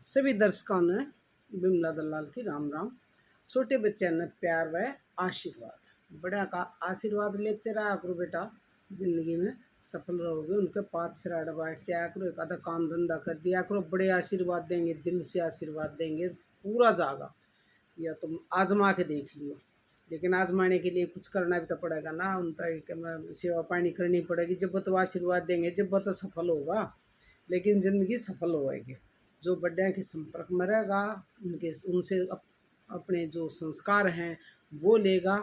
सभी दर्शकों ने बिमला दलाल की राम राम। छोटे बच्चे ने प्यार व आशीर्वाद, बड़ा का आशीर्वाद लेते रहा करो बेटा, जिंदगी में सफल रहोगे। उनके पाँच सिराड़ बैठ से आया करो, एक आधा काम धंधा कर दिया करो, बड़े आशीर्वाद देंगे, दिल से आशीर्वाद देंगे, पूरा जागा। या तुम आजमा के देख लियो, लेकिन आजमाने के लिए कुछ करना भी तो पड़ेगा ना, उनका सेवा पानी करनी पड़ेगी, जब वो तो आशीर्वाद देंगे, जब वो तो सफल होगा। लेकिन ज़िंदगी सफल होएगी जो बड़े के संपर्क में रहेगा, उनके उनसे अपने जो संस्कार हैं वो लेगा,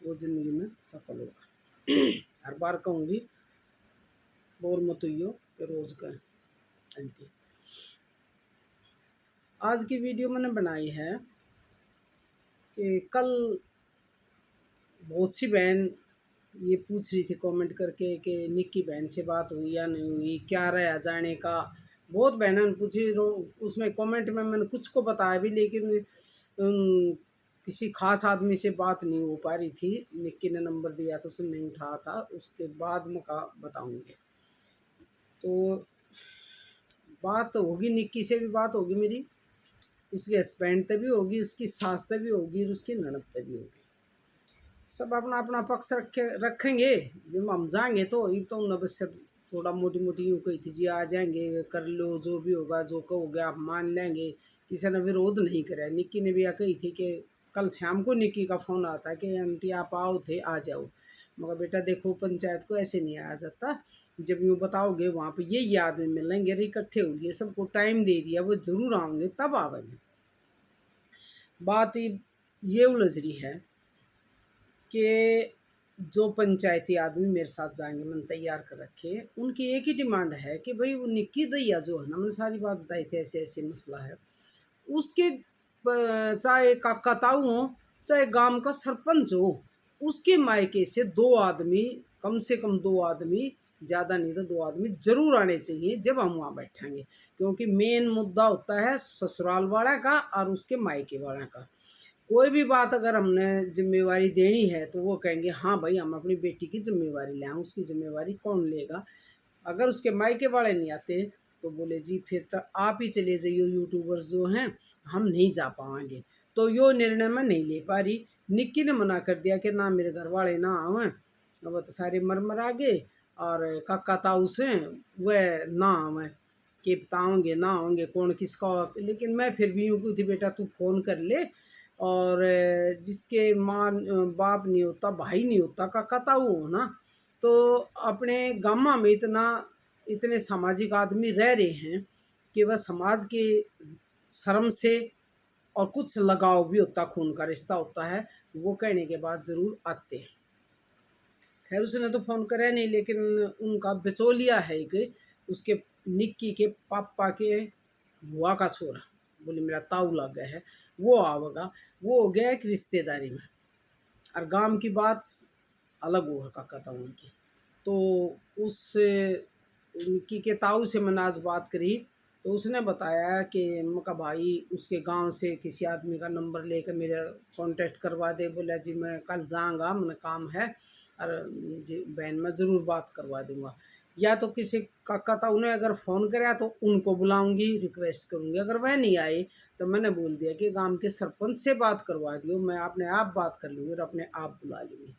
वो ज़िंदगी में सफल होगा। हर बार कहूँगी, बोर मत हुई कि रोज़ कहें आंटी। आज की वीडियो मैंने बनाई है कि कल बहुत सी बहन ये पूछ रही थी कमेंट करके कि निक्की बहन से बात हुई या नहीं हुई, क्या रहा जाने का। बहुत बहनों ने पूछी, उसमें कमेंट में मैंने कुछ को बताया भी, लेकिन किसी खास आदमी से बात नहीं हो पा रही थी। निक्की ने नंबर दिया तो उसने नहीं उठाया था, उसके बाद मैं बताऊँगी। तो बात होगी, निक्की से भी बात होगी मेरी, उसके हस्बैंड से भी होगी, उसकी सास से भी होगी, और उसकी ननद से भी होगी। सब अपना अपना पक्ष रखेंगे। जब हम जाएंगे तो ये तो न बस थोड़ा मोटी मोटी यूँ कही थी जी, आ जाएंगे, कर लो जो भी होगा, जो कहोगे आप मान लेंगे, किसी ने विरोध नहीं करा। निक्की ने भी यह कही थी कि कल शाम को निक्की का फ़ोन आता कि आंटी आप आओ थे, आ जाओ। मगर बेटा देखो, पंचायत को ऐसे नहीं आया जाता, जब यूँ बताओगे वहाँ पे यही आदमी मिलेंगे, इकट्ठे हो लिए, सबको टाइम दे दिया, वो ज़रूर आएंगे, तब आवेंगे। बात ये उलझ रही है कि जो पंचायती आदमी मेरे साथ जाएंगे, मैंने तैयार कर रखे, उनकी एक ही डिमांड है कि भाई वो निक्की दैया जो है ना, मैंने सारी बात बताई थी, ऐसे ऐसे मसला है उसके, चाहे काका ताऊ हो, चाहे गांव का सरपंच हो, उसके मायके से दो आदमी, कम से कम दो आदमी, ज़्यादा नहीं तो दो आदमी जरूर आने चाहिए जब हम वहाँ बैठेंगे। क्योंकि मेन मुद्दा होता है ससुराल वाला का और उसके मायके वाला का। कोई भी बात अगर हमने जिम्मेवारी देनी है तो वो कहेंगे हाँ भाई हम अपनी बेटी की जिम्मेवारी लें, उसकी जिम्मेवारी कौन लेगा। अगर उसके मायके वाले नहीं आते तो बोले जी फिर तो आप ही चले जाइए, यूट्यूबर्स जो हैं, हम नहीं जा पाएंगे। तो यो निर्णय मैं नहीं ले पा रही। निक्की ने मना कर दिया कि ना मेरे घर वाले ना आवें, वो तो सारे मर आ गए, और काका ताऊ से वह ना आवें, कि बताओगे ना होंगे कौन किसका। लेकिन मैं फिर भी यूँ थी, बेटा तू फ़ोन कर ले, और जिसके माँ बाप नहीं होता, भाई नहीं होता, काका ताऊ हो ना, तो अपने गामा में इतने सामाजिक आदमी रह रहे हैं कि वह समाज के शर्म से, और कुछ लगाव भी होता, खून का रिश्ता होता है, वो कहने के बाद ज़रूर आते हैं। खैर उसने तो फ़ोन कराया नहीं, लेकिन उनका बिचौलिया है कि उसके निक्की के पापा के बुआ का छोरा, बोले मेरा ताऊ लग गया है, वो आवेगा। वो हो गया एक रिश्तेदारी में, और गांव की बात अलग हुआ काका ताऊ की। तो उस निक्की के ताऊ से मैंने आज बात करी, तो उसने बताया कि मका भाई उसके गांव से किसी आदमी का नंबर लेकर मेरा कांटेक्ट करवा दे। बोला जी मैं कल जाऊँगा, मैंने काम है, और जी बहन मैं ज़रूर बात करवा दूँगा। या तो किसी काका ताऊ ने अगर फ़ोन कराया तो उनको बुलाऊंगी, रिक्वेस्ट करूँगी। अगर वह नहीं आए तो मैंने बोल दिया कि गांव के सरपंच से बात करवा दियो, मैं अपने आप बात कर लूँगी और अपने आप बुला लूँगी।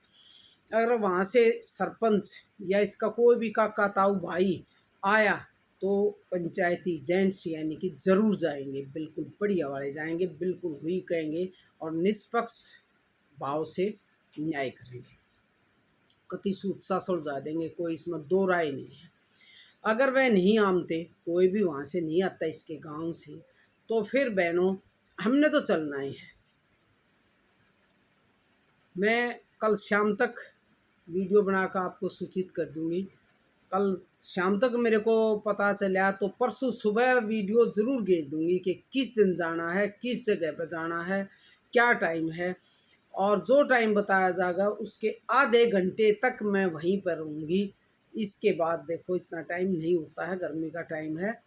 अगर वहाँ से सरपंच या इसका कोई भी काका ताऊ भाई आया तो पंचायती जेंट्स यानी कि ज़रूर जाएंगे, बिल्कुल बढ़िया वाले जाएंगे, बिल्कुल हुई कहेंगे, और निष्पक्ष भाव से न्याय करेंगे, कति सूद सा सुलझा देंगे, कोई इसमें दो राय नहीं है। अगर वह नहीं आमते, कोई भी वहाँ से नहीं आता इसके गांव से, तो फिर बहनों हमने तो चलना ही है। मैं कल शाम तक वीडियो बनाकर आपको सूचित कर दूंगी। कल शाम तक मेरे को पता चला तो परसों सुबह वीडियो ज़रूर भेज दूंगी कि किस दिन जाना है, किस जगह पर जाना है, क्या टाइम है, और जो टाइम बताया जाएगा उसके आधे घंटे तक मैं वहीं पर रहूँगी। इसके बाद देखो इतना टाइम नहीं होता है, गर्मी का टाइम है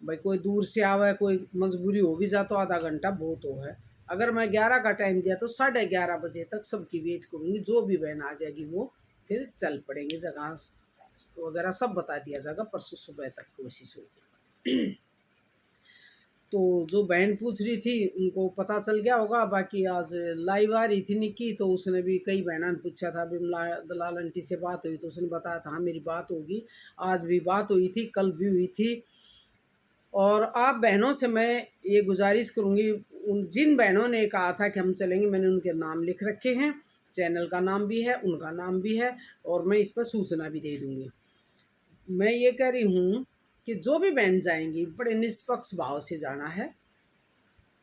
भाई, कोई दूर से आवा है, कोई मजबूरी हो भी जा तो आधा घंटा बहुत हो है। अगर मैं 11 का टाइम दिया तो 11:30 बजे तक सबकी वेट करूँगी, जो भी बहन आ जाएगी वो फिर चल पड़ेंगे, जगह वगैरह सब बता दिया जाएगा, परसों सुबह तक कोशिश होगी। तो जो बहन पूछ रही थी उनको पता चल गया होगा। बाकी आज लाइव आ रही थी निक्की, तो उसने भी कई बहनों ने पूछा था, बिमला दलाल आंटी से बात हुई, तो उसने बताया था हाँ मेरी बात होगी। आज भी बात हुई थी, कल भी हुई थी। और आप बहनों से मैं ये गुजारिश करूँगी, उन जिन बहनों ने कहा था कि हम चलेंगे, मैंने उनके नाम लिख रखे हैं, चैनल का नाम भी है, उनका नाम भी है, और मैं इस पर सूचना भी दे दूँगी। मैं ये कह रही हूँ कि जो भी बहन जाएंगी बड़े निष्पक्ष भाव से जाना है।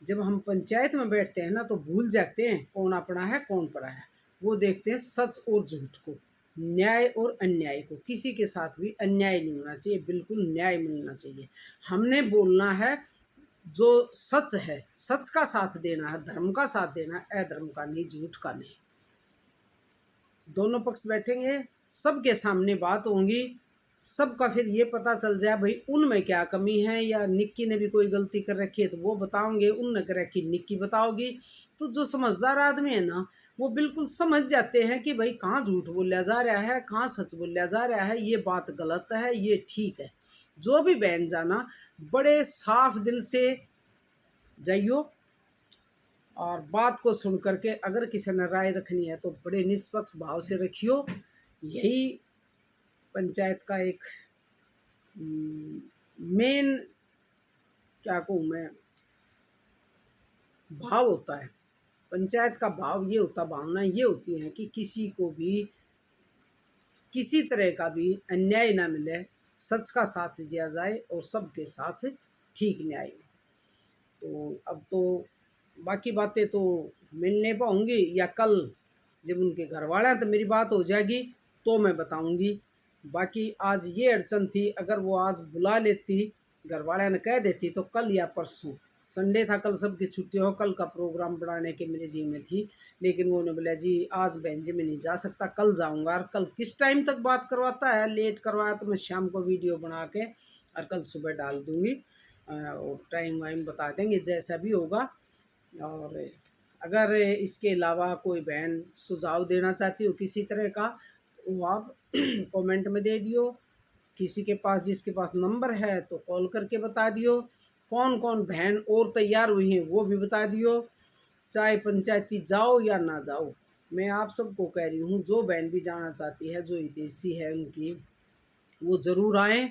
जब हम पंचायत में बैठते हैं ना, तो भूल जाते हैं कौन अपना है कौन परा है। वो देखते हैं सच और झूठ को, न्याय और अन्याय को। किसी के साथ भी अन्याय नहीं होना चाहिए, बिल्कुल न्याय मिलना चाहिए। हमने बोलना है जो सच है, सच का साथ देना है, धर्म का साथ देना है, अधर्म का नहीं, झूठ का नहीं। दोनों पक्ष बैठेंगे, सबके सामने बात होंगी, सबका फिर ये पता चल जाए भाई उनमें क्या कमी है, या निक्की ने भी कोई गलती कर रखी है तो वो बताओगे, उनने कर रखी निक्की बताओगी। तो जो समझदार आदमी है ना, वो बिल्कुल समझ जाते हैं कि भाई कहाँ झूठ बोला जा रहा है, कहाँ सच बोला जा रहा है, ये बात गलत है, ये ठीक है। जो भी बहन जाना, बड़े साफ दिल से जाइयो, और बात को सुन करके अगर किसी ने राय रखनी है तो बड़े निष्पक्ष भाव से रखियो। यही पंचायत का एक मेन, क्या कहूँ मैं, भाव होता है। पंचायत का भाव ये होता, भावना ये होती है कि किसी को भी किसी तरह का भी अन्याय ना मिले, सच का साथ दिया जाए और सबके साथ ठीक न्याय। तो अब तो बाकी बातें तो मिल नहीं पाऊँगी, या कल जब उनके घर वाले हैं तो मेरी बात हो जाएगी तो मैं बताऊँगी। बाकी आज ये अड़चन थी, अगर वो आज बुला लेती, घर वाले ने कह देती, तो कल या परसों, संडे था कल सबकी छुट्टी हो, कल का प्रोग्राम बनाने के मेरे जी में थी। लेकिन वो ने बोला जी आज बहन जी मैं नहीं जा सकता, कल जाऊँगा। और कल किस टाइम तक बात करवाता है, लेट करवाया तो मैं शाम को वीडियो बना के और कल सुबह डाल दूँगी, और टाइम वाइम बता देंगे जैसा भी होगा। और अगर इसके अलावा कोई बहन सुझाव देना चाहती हो किसी तरह का, तो वो आप कमेंट में दे दियो। किसी के पास, जिसके पास नंबर है तो कॉल करके बता दियो। कौन कौन बहन और तैयार हुई हैं वो भी बता दियो। चाहे पंचायती जाओ या ना जाओ, मैं आप सबको कह रही हूँ, जो बहन भी जाना चाहती है, जो हितैषी है उनकी, वो ज़रूर आएँ,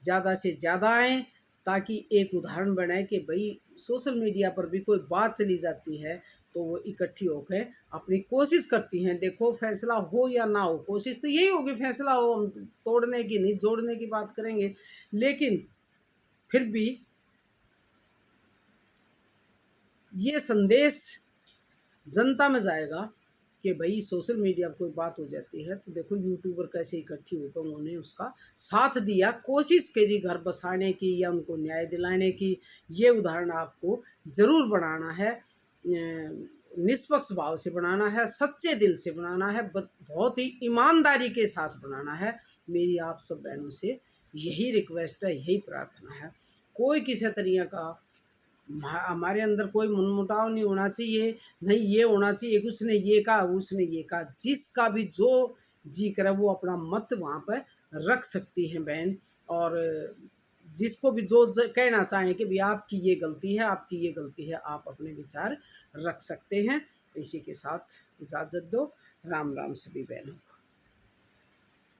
ज़्यादा से ज़्यादा आएँ, ताकि एक उदाहरण बनाए कि भाई सोशल मीडिया पर भी कोई बात चली जाती है तो वो इकट्ठी होकर अपनी कोशिश करती हैं। देखो फैसला हो या ना हो, कोशिश तो यही होगी फैसला हो, हम तोड़ने की नहीं जोड़ने की बात करेंगे। लेकिन फिर भी ये संदेश जनता में जाएगा कि भाई सोशल मीडिया पर कोई बात हो जाती है तो देखो यूट्यूबर कैसे इकट्ठी होकर उन्होंने उसका साथ दिया, कोशिश करी घर बसाने की या उनको न्याय दिलाने की। ये उदाहरण आपको ज़रूर बनाना है, निष्पक्ष भाव से बनाना है, सच्चे दिल से बनाना है, बहुत ही ईमानदारी के साथ बनाना है। मेरी आप सब बहनों से यही रिक्वेस्ट है, यही प्रार्थना है। कोई किसी तरीके का हमारे अंदर कोई मनमुटाव नहीं होना चाहिए, नहीं ये होना चाहिए कि उसने ये कहा उसने ये कहा। जिसका भी जो जी करे वो अपना मत वहाँ पर रख सकती हैं बहन। और जिसको भी जो कहना चाहें कि भाई आपकी ये गलती है, आपकी ये गलती है, आप अपने विचार रख सकते हैं। इसी के साथ इजाज़त दो। राम राम सभी बहनों को।